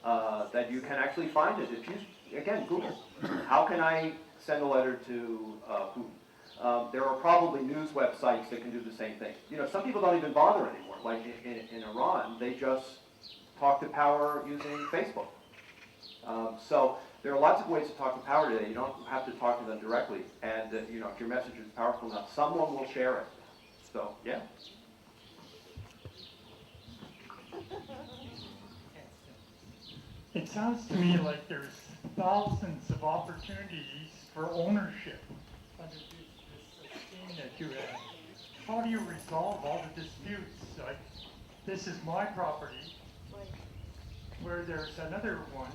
that you can actually find it. If you, again, Google, how can I send a letter to who? There are probably news websites that can do the same thing. You know, some people don't even bother anymore. Like in Iran, they just talk to power using Facebook. So there are lots of ways to talk to power today. You don't have to talk to them directly. And you know, if your message is powerful enough, someone will share it. So yeah. It sounds to me like there's thousands of opportunities for ownership under this scheme that you have. How do you resolve all the disputes? Like, this is my property, where there's another one,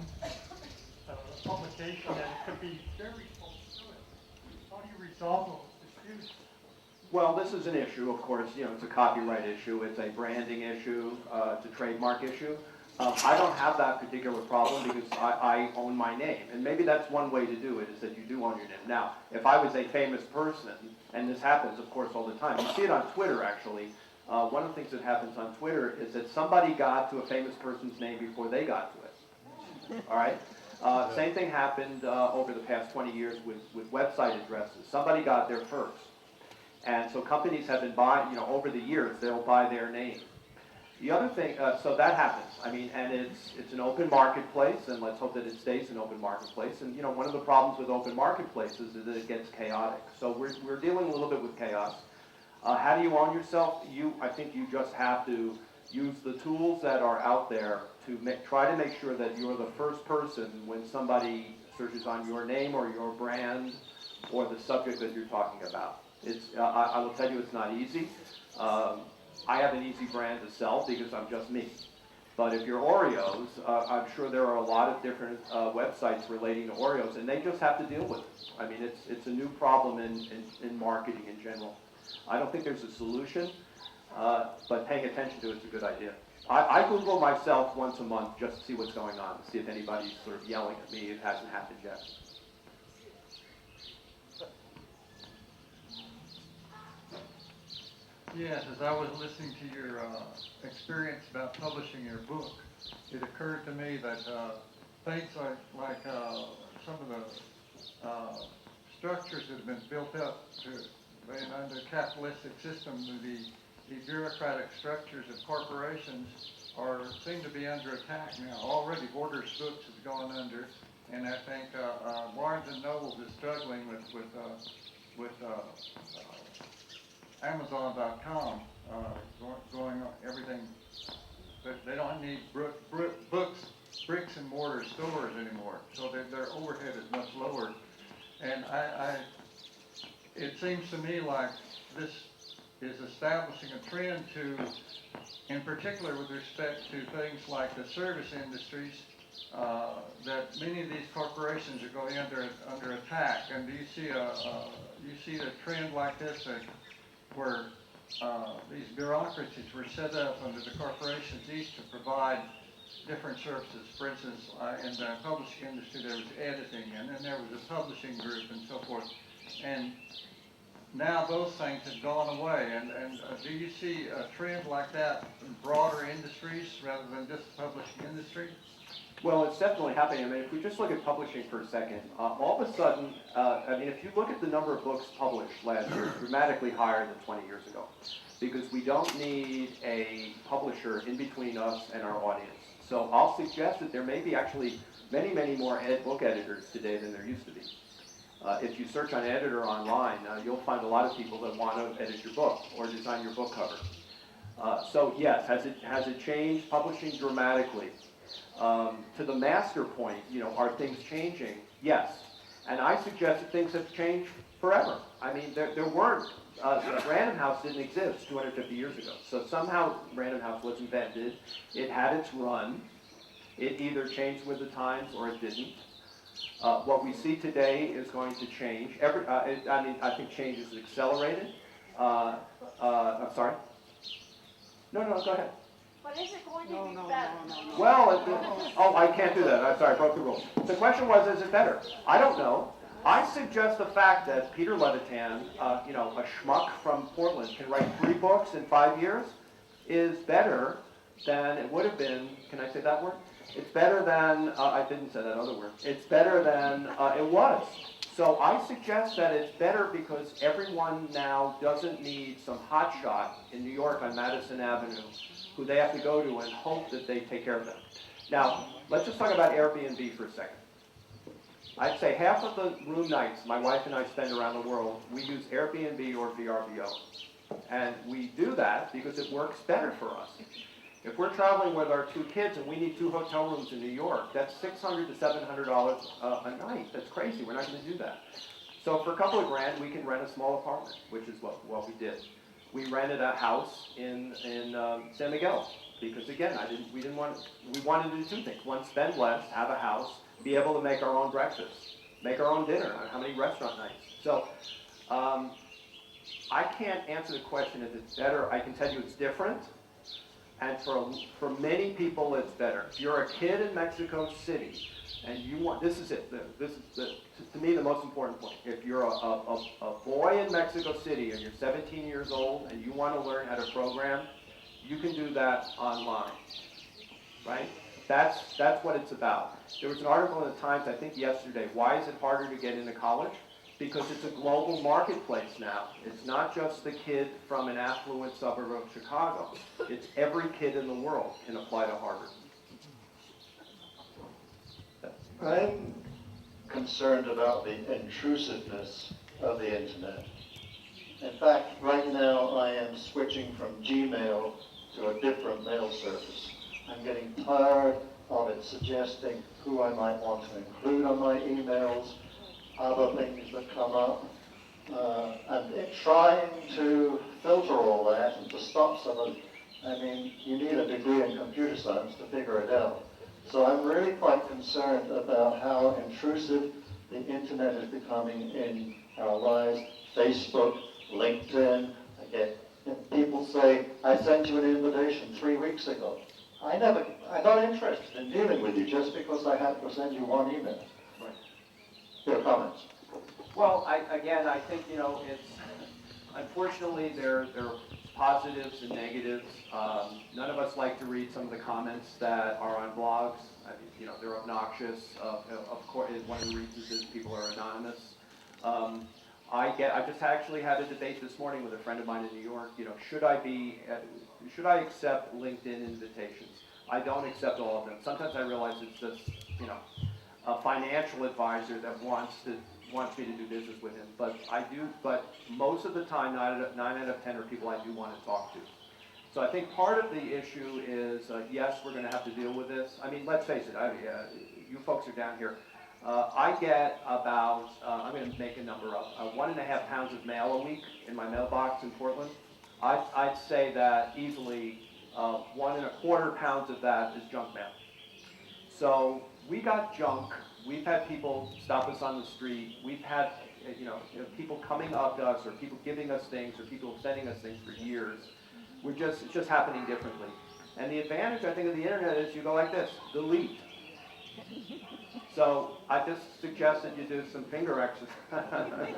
a publication that could be very close to it. How do you resolve those disputes? Well, this is an issue, of course. You know, it's a copyright issue, it's a branding issue, it's a trademark issue. I don't have that particular problem because I own my name. And maybe that's one way to do it, is that you do own your name. Now, if I was a famous person, and this happens, of course, all the time. You see it on Twitter, actually. One of the things that happens on Twitter is that somebody got to a famous person's name before they got to it. All right? Same thing happened over the past 20 years with website addresses. Somebody got there first. And so companies have been buying, over the years, they'll buy their name. The other thing, so that happens. I mean, and it's an open marketplace, and let's hope that it stays an open marketplace. And one of the problems with open marketplaces is that it gets chaotic. So we're dealing a little bit with chaos. How do you own yourself? I think you just have to use the tools that are out there to try to make sure that you're the first person when somebody searches on your name or your brand or the subject that you're talking about. I will tell you it's not easy. I have an easy brand to sell because I'm just me. But if you're Oreos, I'm sure there are a lot of different websites relating to Oreos, and they just have to deal with it. I mean, it's a new problem in marketing in general. I don't think there's a solution, but paying attention to it's a good idea. I Google myself once a month just to see what's going on, to see if anybody's sort of yelling at me. It hasn't happened yet. Yes, as I was listening to your experience about publishing your book, it occurred to me that things like some of the structures that have been built up under the capitalistic system, the bureaucratic structures of corporations seem to be under attack now. Already Borders Books has gone under, and I think Barnes and Noble is struggling with Amazon.com going on everything. They don't need bricks and mortar stores anymore, so their overhead is much lower. And it seems to me like this is establishing a trend to, in particular with respect to things like the service industries, that many of these corporations are going under attack. And do you see a trend like this where these bureaucracies were set up under the corporations each to provide different services? For instance, in the publishing industry there was editing, and then there was a publishing group and so forth. And now those things have gone away. And do you see a trend like that in broader industries rather than just the publishing industry? Well, it's definitely happening. I mean, if we just look at publishing for a second, all of a sudden, I mean, if you look at the number of books published last year, it's dramatically higher than 20 years ago. Because we don't need a publisher in between us and our audience. So I'll suggest that there may be actually many, many more book editors today than there used to be. If you search on editor online, you'll find a lot of people that want to edit your book or design your book cover. So yes, has it changed publishing dramatically? To the master point, are things changing? Yes. And I suggest that things have changed forever. I mean, there weren't, Random House didn't exist 250 years ago. So somehow Random House was invented. It had its run. It either changed with the times or it didn't. What we see today is going to change. I think change is accelerated. I'm sorry? No, go ahead. But is it going to be better? Well, I can't do that. I'm sorry, I broke the rules. The question was, is it better? I don't know. I suggest the fact that Peter Levitan, a schmuck from Portland, can write 3 books in 5 years is better than it would have been. Can I say that word? It's better than, I didn't say that other word. It's better than it was. So I suggest that it's better because everyone now doesn't need some hotshot in New York on Madison Avenue who they have to go to and hope that they take care of them. Now, let's just talk about Airbnb for a second. I'd say half of the room nights my wife and I spend around the world, we use Airbnb or VRBO. And we do that because it works better for us. If we're traveling with our 2 kids and we need 2 hotel rooms in New York, that's $600 to $700 a night. That's crazy. We're not going to do that. So for a couple of grand, we can rent a small apartment, which is what we did. We rented a house in San Miguel because again, we wanted to do 2 things. One, spend less, have a house, be able to make our own breakfast, make our own dinner, how many restaurant nights. So I can't answer the question if it's better. I can tell you it's different. And for many people, it's better. If you're a kid in Mexico City, and you want, this is it. This is to me the most important point. If you're a boy in Mexico City and you're 17 years old and you want to learn how to program, you can do that online, right? That's what it's about. There was an article in the Times, I think yesterday, why is it harder to get into college? Because it's a global marketplace now. It's not just the kid from an affluent suburb of Chicago. It's every kid in the world can apply to Harvard. I'm concerned about the intrusiveness of the internet. In fact, right now I am switching from Gmail to a different mail service. I'm getting tired of it suggesting who I might want to include on my emails, other things that come up, and trying to filter all that and to stop some of, I mean, you need a degree in computer science to figure it out. So I'm really quite concerned about how intrusive the internet is becoming in our lives. Facebook, LinkedIn, I get people say, I sent you an invitation 3 weeks ago. I'm not interested in dealing with you just because I have to send you one email. Right. Your comments? Well, I think, it's, unfortunately, there are positives and negatives. None of us like to read some of the comments that are on blogs. I mean, they're obnoxious. Of course, one of the reasons is people are anonymous. I just actually had a debate this morning with a friend of mine in New York. Should I accept LinkedIn invitations? I don't accept all of them. Sometimes I realize it's just, a financial advisor that wants me to do business with him. But I do. But most of the time, 9 out of 10 are people I do want to talk to. So I think part of the issue is, yes, we're going to have to deal with this. I mean, let's face it. You folks are down here. I get about, I'm going to make a number up, 1.5 pounds of mail a week in my mailbox in Portland. I'd say that easily 1.25 pounds of that is junk mail. So we got junk. We've had people stop us on the street. We've had people coming up to us, or people giving us things, or people sending us things for years. It's just happening differently. And the advantage, I think, of the internet is you go like this, delete. So I just suggest that you do some finger exercise.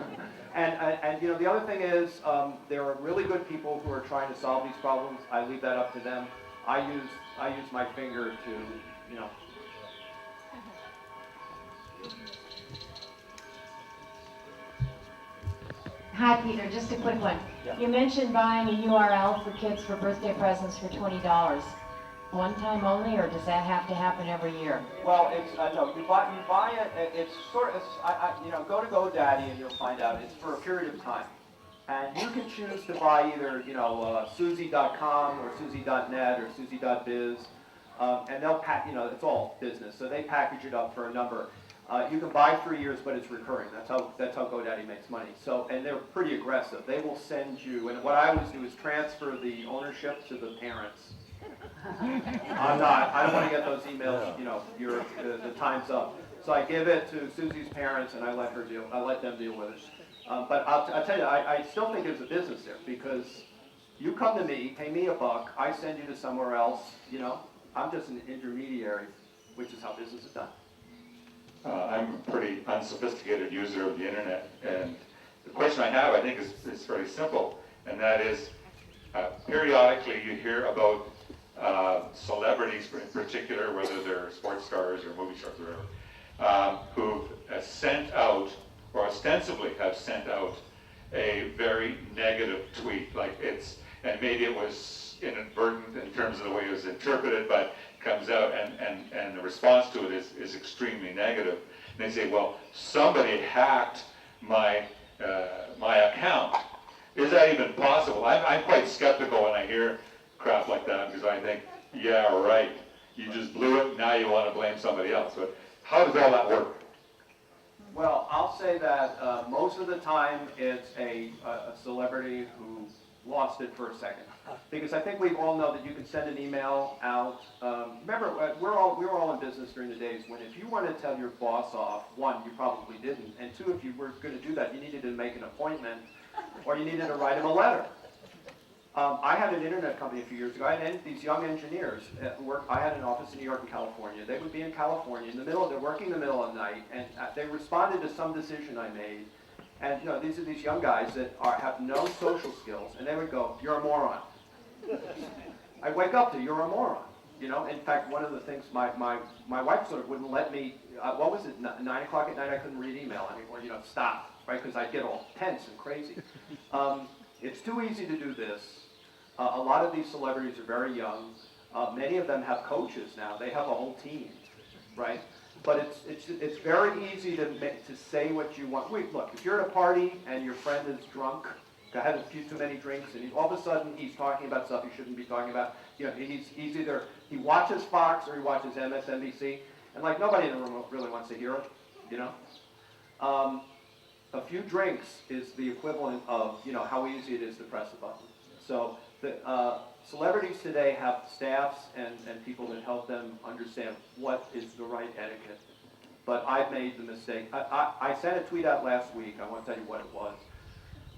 and the other thing is, there are really good people who are trying to solve these problems. I leave that up to them. I use my finger to, Hi, Peter. Just a quick one. Yeah. You mentioned buying a URL for kids for birthday presents for $20. One time only, or does that have to happen every year? Well, it's no. You buy it. It's sort of. Go to GoDaddy and you'll find out. It's for a period of time, and you can choose to buy either Suzy.com or Suzy.net or Suzy.biz, and they'll pack. It's all business, so they package it up for a number. You can buy 3 years, but it's recurring. That's how GoDaddy makes money. So, and they're pretty aggressive. They will send you. And what I always do is transfer the ownership to the parents. I don't want to get those emails, the time's up. So I give it to Susie's parents and I let them deal with it. But I'll tell you, I still think there's a business there, because you come to me, pay me $1, I send you to somewhere else, I'm just an intermediary, which is how business is done. I'm a pretty unsophisticated user of the internet, and the question I have, I think, is very simple, and that is, periodically you hear about celebrities in particular, whether they're sports stars or movie stars or whatever, who've sent out, or ostensibly have sent out, a very negative tweet. And maybe it was inadvertent in terms of the way it was interpreted, but it comes out and the response to it is extremely negative. And they say, well, somebody hacked my account. Is that even possible? I'm quite skeptical when I hear crap like that, because I think, yeah, right, you just blew it, now you want to blame somebody else. But how does all that work? Well, I'll say that most of the time it's a celebrity who lost it for a second. Because I think we all know that you can send an email out. Remember, we were all in business during the days when if you wanted to tell your boss off, one, you probably didn't, and two, if you were going to do that, you needed to make an appointment or you needed to write him a letter. I had an internet company a few years ago. I had these young engineers at work. I had an office in New York and California. They would be in California they're working in the middle of the night, and they responded to some decision I made. And these are these young guys that have no social skills, and they would go, "You're a moron." I wake up to, "You're a moron." You know, in fact, one of the things my wife sort of wouldn't let me, what was it, 9 o'clock at night, I couldn't read email anymore, you know, stop, right, because I'd get all tense and crazy. It's too easy to do this. A lot of these celebrities are very young. Many of them have coaches now. They have a whole team, right? But it's very easy to say what you want. Wait, look, if you're at a party and your friend is drunk, had a few too many drinks, and all of a sudden he's talking about stuff he shouldn't be talking about. You know, he's either he watches Fox or he watches MSNBC, and like nobody in the room really wants to hear it. You know, a few drinks is the equivalent of, you know, how easy it is to press a button. So the celebrities today have staffs and people that help them understand what is the right etiquette. But I've made the mistake. I sent a tweet out last week. I won't tell you what it was.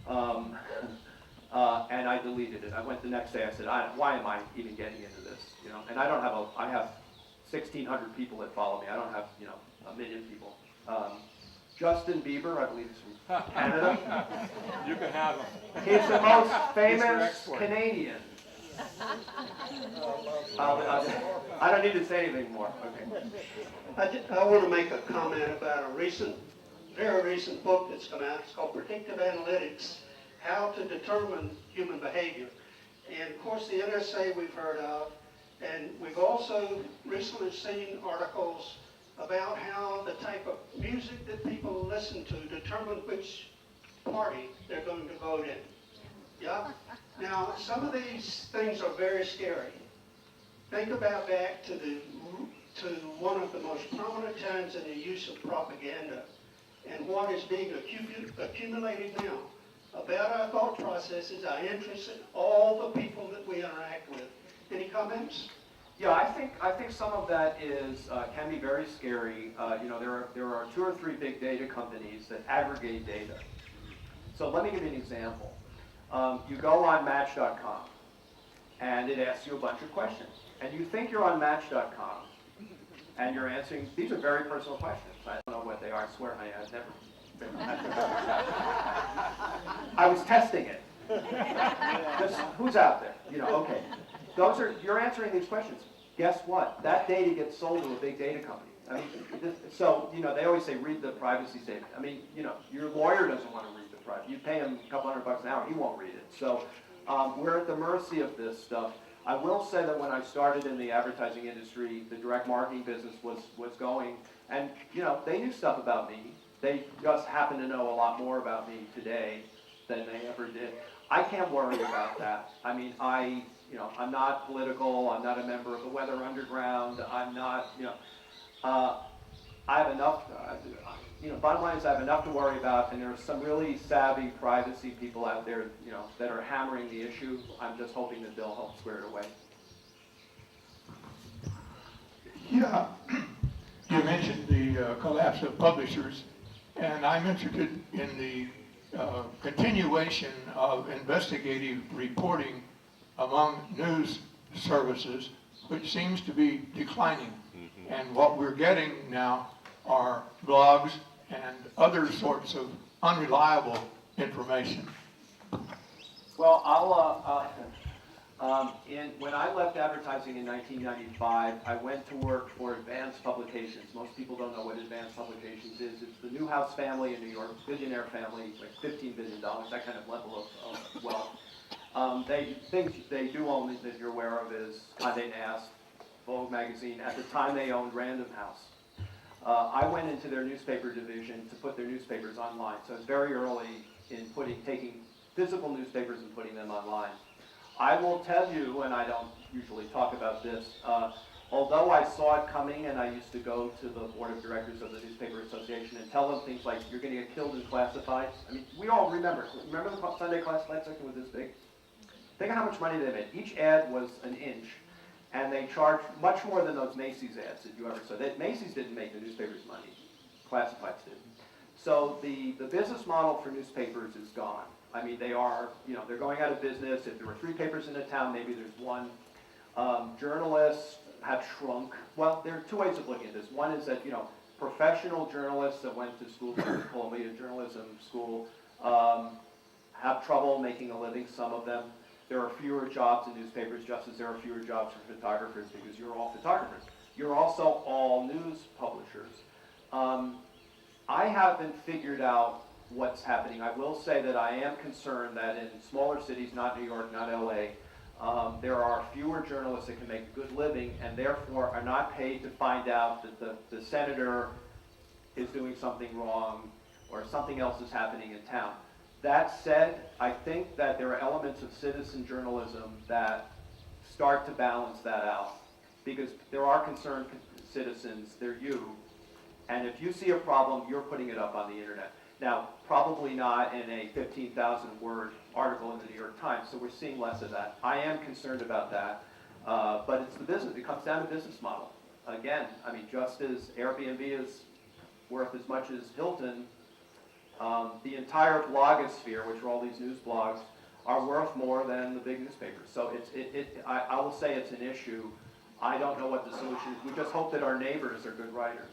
And I deleted it. I went the next day. I said, why am I even getting into this? You know, and I have 1,600 people that follow me. I don't have, you know, 1 million people. Justin Bieber, I believe, is from Canada. You can have him. He's the most famous Canadian. I don't need to say anything more. Okay. I want to make a comment about a very recent book that's come out. It's called Predictive Analytics, How to Determine Human Behavior. And of course the NSA we've heard of, and we've also recently seen articles about how the type of music that people listen to determine which party they're going to vote in. Yeah? Now, some of these things are very scary. Think about back to one of the most prominent times in the use of propaganda and what is being accumulated now about our thought processes, our interests, and all the people that we interact with. Any comments? Yeah, I think some of that is can be very scary. You know, there are 2 or 3 big data companies that aggregate data. So let me give you an example. You go on Match.com, and it asks you a bunch of questions, and you think you're on Match.com, and you're answering. These are very personal questions. I don't know what they are. I swear, I've never been on Match.com. I was testing it. Just, who's out there? You know, okay. You're answering these questions. Guess what? That data gets sold to a big data company. I mean, so, you know, they always say read the privacy statement. I mean, you know, your lawyer doesn't want to read the privacy. You pay him a couple $100 an hour, he won't read it. So we're at the mercy of this stuff. I will say that when I started in the advertising industry, the direct marketing business was going, and, you know, they knew stuff about me. They just happen to know a lot more about me today than they ever did. I can't worry about that. I mean, you know, I'm not political. I'm not a member of the Weather Underground. I'm not, you know, I have enough, you know, bottom line is I have enough to worry about, and there are some really savvy privacy people out there, you know, that are hammering the issue. I'm just hoping that they'll help square it away. Yeah, you mentioned the collapse of publishers, and I'm interested in the continuation of investigative reporting among news services, which seems to be declining. And what we're getting now are blogs and other sorts of unreliable information. Well, when I left advertising in 1995, I went to work for Advanced Publications. Most people don't know what Advanced Publications is. It's the Newhouse family in New York, billionaire family, like $15 billion, that kind of level of wealth. Things they do own that you're aware of is Condé Nast, Vogue magazine. At the time, they owned Random House. I went into their newspaper division to put their newspapers online. So it's very early in taking physical newspapers and putting them online. I will tell you, and I don't usually talk about this, although I saw it coming, and I used to go to the board of directors of the Newspaper Association and tell them things like, you're going to get killed in classifieds. I mean, we all remember the Sunday classified section was this big? Think of how much money they made. Each ad was an inch, and they charged much more than those Macy's ads that you ever saw. Macy's didn't make the newspapers money. Classifieds did. So the business model for newspapers is gone. I mean, they are, you know, they're going out of business. If there were 3 papers in a town, maybe there's 1. Journalists have shrunk. Well, there are 2 ways of looking at this. One is that, you know, professional journalists that went to school, like Columbia Journalism School, have trouble making a living, some of them. There are fewer jobs in newspapers, just as there are fewer jobs for photographers, because you're all photographers. You're also all news publishers. I haven't figured out what's happening. I will say that I am concerned that in smaller cities, not New York, not LA, there are fewer journalists that can make a good living and therefore are not paid to find out that the senator is doing something wrong or something else is happening in town. That said, I think that there are elements of citizen journalism that start to balance that out, because there are concerned citizens, they're you, and if you see a problem, you're putting it up on the internet. Now, probably not in a 15,000 word article in the New York Times, so we're seeing less of that. I am concerned about that, but it's the business, it comes down to business model. Again, I mean, just as Airbnb is worth as much as Hilton, the entire blogosphere, which are all these news blogs, are worth more than the big newspapers. So I will say it's an issue. I don't know what the solution is. We just hope that our neighbors are good writers.